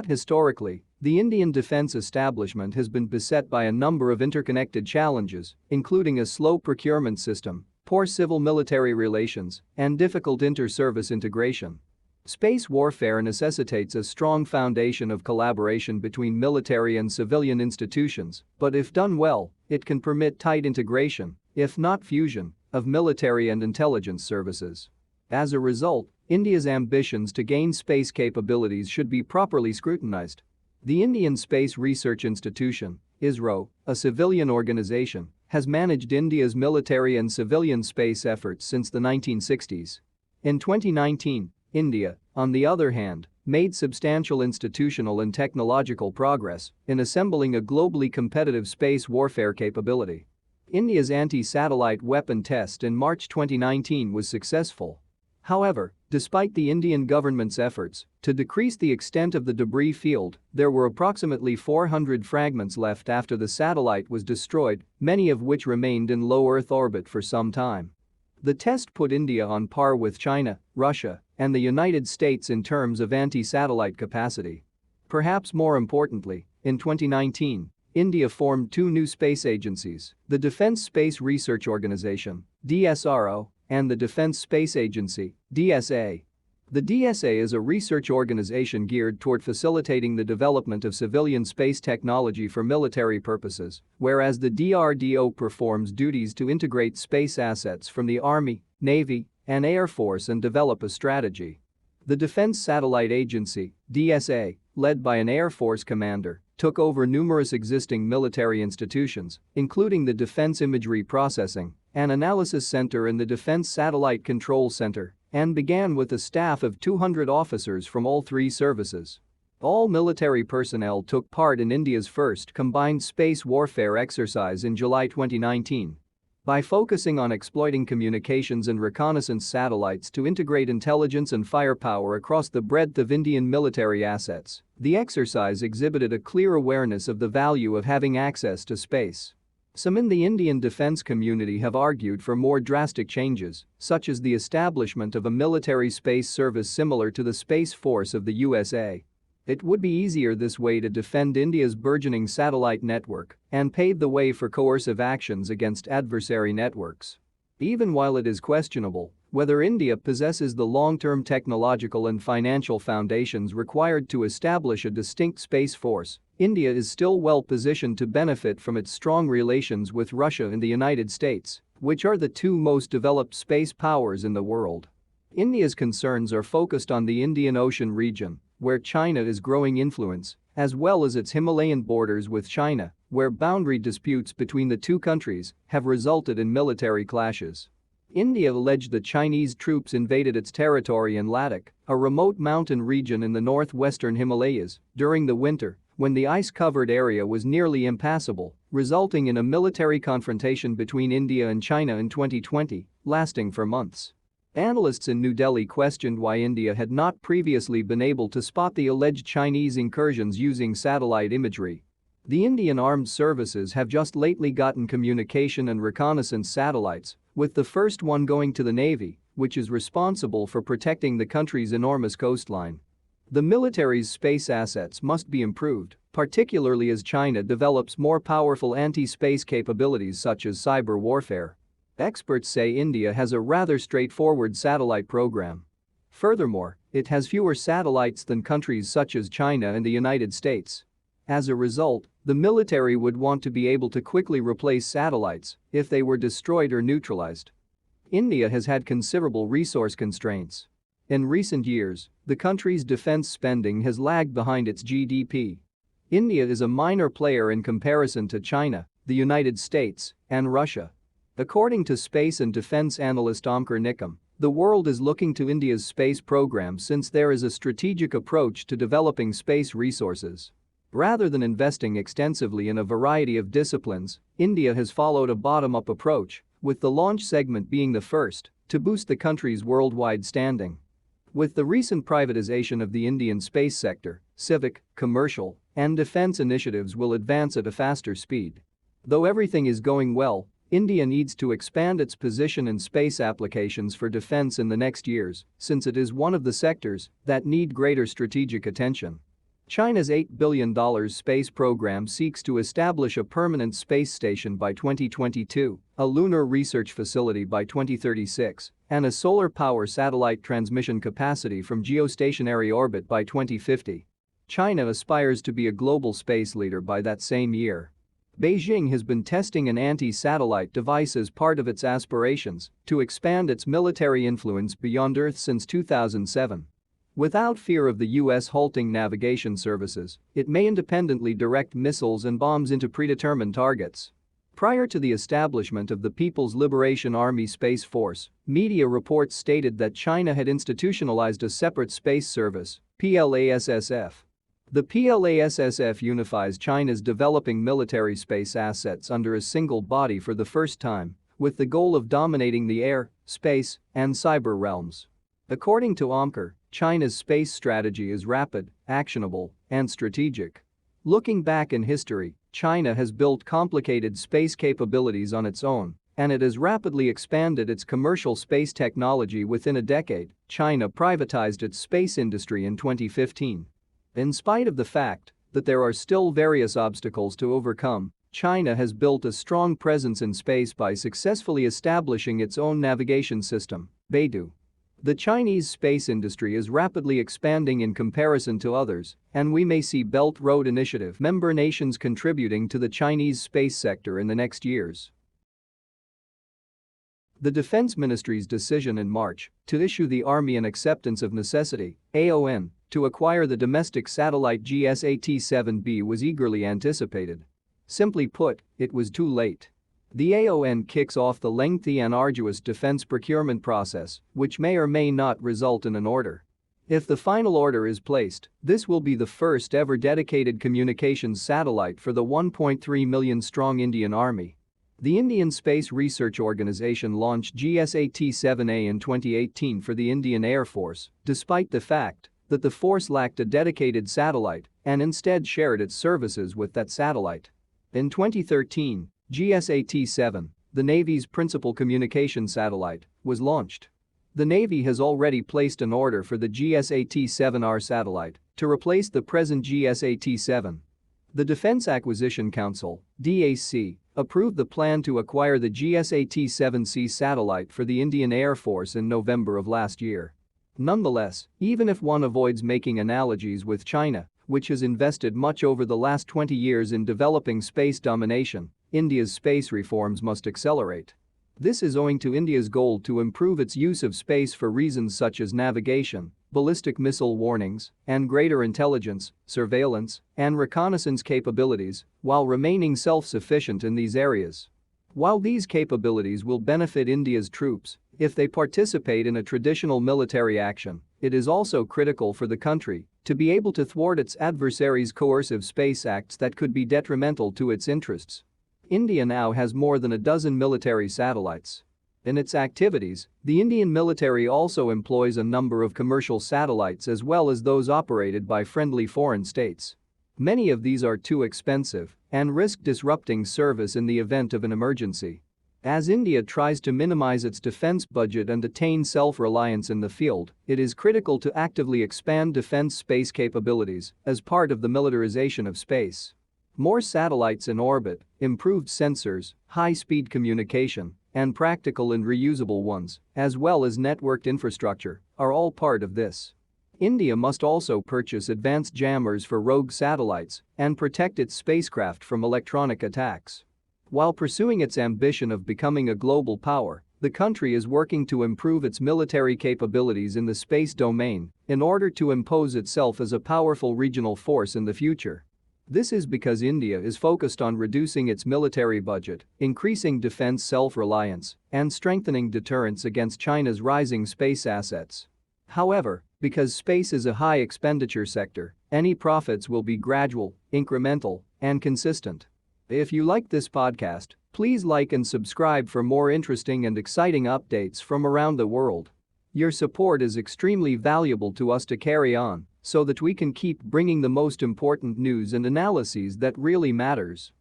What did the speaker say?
Historically, the Indian defense establishment has been beset by a number of interconnected challenges, including a slow procurement system, poor civil-military relations, and difficult inter-service integration. Space warfare necessitates a strong foundation of collaboration between military and civilian institutions, but if done well, it can permit tight integration, if not fusion, of military and intelligence services. As a result, India's ambitions to gain space capabilities should be properly scrutinized. The Indian Space Research Institution, ISRO, a civilian organization, has managed India's military and civilian space efforts since the 1960s. In 2019, India, on the other hand, made substantial institutional and technological progress in assembling a globally competitive space warfare capability. India's anti-satellite weapon test in March 2019 was successful. However, despite the Indian government's efforts to decrease the extent of the debris field, there were approximately 400 fragments left after the satellite was destroyed, many of which remained in low Earth orbit for some time. The test put India on par with China, Russia, and the United States in terms of anti-satellite capacity. Perhaps more importantly, in 2019, India formed two new space agencies, the Defence Space Research Organisation, DSRO, and the Defense Space Agency, DSA. The DSA is a research organization geared toward facilitating the development of civilian space technology for military purposes, whereas the DRDO performs duties to integrate space assets from the Army, Navy, and Air Force and develop a strategy. The Defense Satellite Agency, DSA, led by an Air Force commander, took over numerous existing military institutions, including the Defense Imagery Processing and Analysis Center and the Defense Satellite Control Center, and began with a staff of 200 officers from all three services. All military personnel took part in India's first combined space warfare exercise in July 2019. By focusing on exploiting communications and reconnaissance satellites to integrate intelligence and firepower across the breadth of Indian military assets, the exercise exhibited a clear awareness of the value of having access to space. Some in the Indian defense community have argued for more drastic changes, such as the establishment of a military space service similar to the Space Force of the USA. It would be easier this way to defend India's burgeoning satellite network and pave the way for coercive actions against adversary networks. Even while it is questionable whether India possesses the long-term technological and financial foundations required to establish a distinct space force, India is still well positioned to benefit from its strong relations with Russia and the United States, which are the two most developed space powers in the world. India's concerns are focused on the Indian Ocean region, where China is growing influence, as well as its Himalayan borders with China, where boundary disputes between the two countries have resulted in military clashes. India alleged that Chinese troops invaded its territory in Ladakh, a remote mountain region in the northwestern Himalayas, during the winter, when the ice-covered area was nearly impassable, resulting in a military confrontation between India and China in 2020, lasting for months. Analysts in New Delhi questioned why India had not previously been able to spot the alleged Chinese incursions using satellite imagery. The Indian Armed Services have just lately gotten communication and reconnaissance satellites, with the first one going to the Navy, which is responsible for protecting the country's enormous coastline. The military's space assets must be improved, particularly as China develops more powerful anti-space capabilities such as cyber warfare. Experts say India has a rather straightforward satellite program. Furthermore, it has fewer satellites than countries such as China and the United States. As a result, the military would want to be able to quickly replace satellites if they were destroyed or neutralized. India has had considerable resource constraints. In recent years, the country's defense spending has lagged behind its GDP. India is a minor player in comparison to China, the United States, and Russia. According to space and defense analyst Omkar Nikam, the world is looking to India's space program since there is a strategic approach to developing space resources. Rather than investing extensively in a variety of disciplines, India has followed a bottom-up approach, with the launch segment being the first to boost the country's worldwide standing. With the recent privatization of the Indian space sector, civic, commercial, and defense initiatives will advance at a faster speed. Though everything is going well, India needs to expand its position in space applications for defense in the next years, since it is one of the sectors that need greater strategic attention. China's $8 billion space program seeks to establish a permanent space station by 2022, a lunar research facility by 2036, and a solar power satellite transmission capacity from geostationary orbit by 2050. China aspires to be a global space leader by that same year. Beijing has been testing an anti-satellite device as part of its aspirations to expand its military influence beyond Earth since 2007. Without fear of the US halting navigation services, it may independently direct missiles and bombs into predetermined targets. Prior to the establishment of the People's Liberation Army Space Force, media reports stated that China had institutionalized a separate space service, PLASSF. The PLASSF unifies China's developing military space assets under a single body for the first time, with the goal of dominating the air, space, and cyber realms. According to Omkar, China's space strategy is rapid, actionable, and strategic. Looking back in history, China has built complicated space capabilities on its own, and it has rapidly expanded its commercial space technology within a decade. China privatized its space industry in 2015. In spite of the fact that there are still various obstacles to overcome, China has built a strong presence in space by successfully establishing its own navigation system, Beidou. The Chinese space industry is rapidly expanding in comparison to others, and we may see Belt and Road Initiative member nations contributing to the Chinese space sector in the next years. The Defense Ministry's decision in March to issue the Army an Acceptance of Necessity (AON) to acquire the domestic satellite GSAT-7B was eagerly anticipated. Simply put, it was too late. The AON kicks off the lengthy and arduous defense procurement process, which may or may not result in an order. If the final order is placed, this will be the first ever dedicated communications satellite for the 1.3 million-strong Indian Army. The Indian Space Research Organisation launched GSAT-7A in 2018 for the Indian Air Force, despite the fact that the force lacked a dedicated satellite and instead shared its services with that satellite. In 2013, GSAT-7, the Navy's principal communication satellite, was launched. The Navy has already placed an order for the GSAT-7R satellite to replace the present GSAT-7. The Defense Acquisition Council (DAC) approved the plan to acquire the GSAT-7C satellite for the Indian Air Force in November of last year. Nonetheless, even if one avoids making analogies with China, which has invested much over the last 20 years in developing space domination, India's space reforms must accelerate. This is owing to India's goal to improve its use of space for reasons such as navigation, ballistic missile warnings, and greater intelligence, surveillance, and reconnaissance capabilities, while remaining self-sufficient in these areas. While these capabilities will benefit India's troops if they participate in a traditional military action, it is also critical for the country to be able to thwart its adversaries' coercive space acts that could be detrimental to its interests. India now has more than a dozen military satellites. In its activities, the Indian military also employs a number of commercial satellites as well as those operated by friendly foreign states. Many of these are too expensive and risk disrupting service in the event of an emergency. As India tries to minimize its defense budget and attain self-reliance in the field, it is critical to actively expand defense space capabilities as part of the militarization of space. More satellites in orbit, improved sensors, high-speed communication, and practical and reusable ones, as well as networked infrastructure, are all part of this. India must also purchase advanced jammers for rogue satellites and protect its spacecraft from electronic attacks. While pursuing its ambition of becoming a global power, the country is working to improve its military capabilities in the space domain in order to impose itself as a powerful regional force in the future. This is because India is focused on reducing its military budget, increasing defense self-reliance, and strengthening deterrence against China's rising space assets. However, because space is a high-expenditure sector, any profits will be gradual, incremental, and consistent. If you like this podcast, please like and subscribe for more interesting and exciting updates from around the world. Your support is extremely valuable to us to carry on so that we can keep bringing the most important news and analyses that really matters.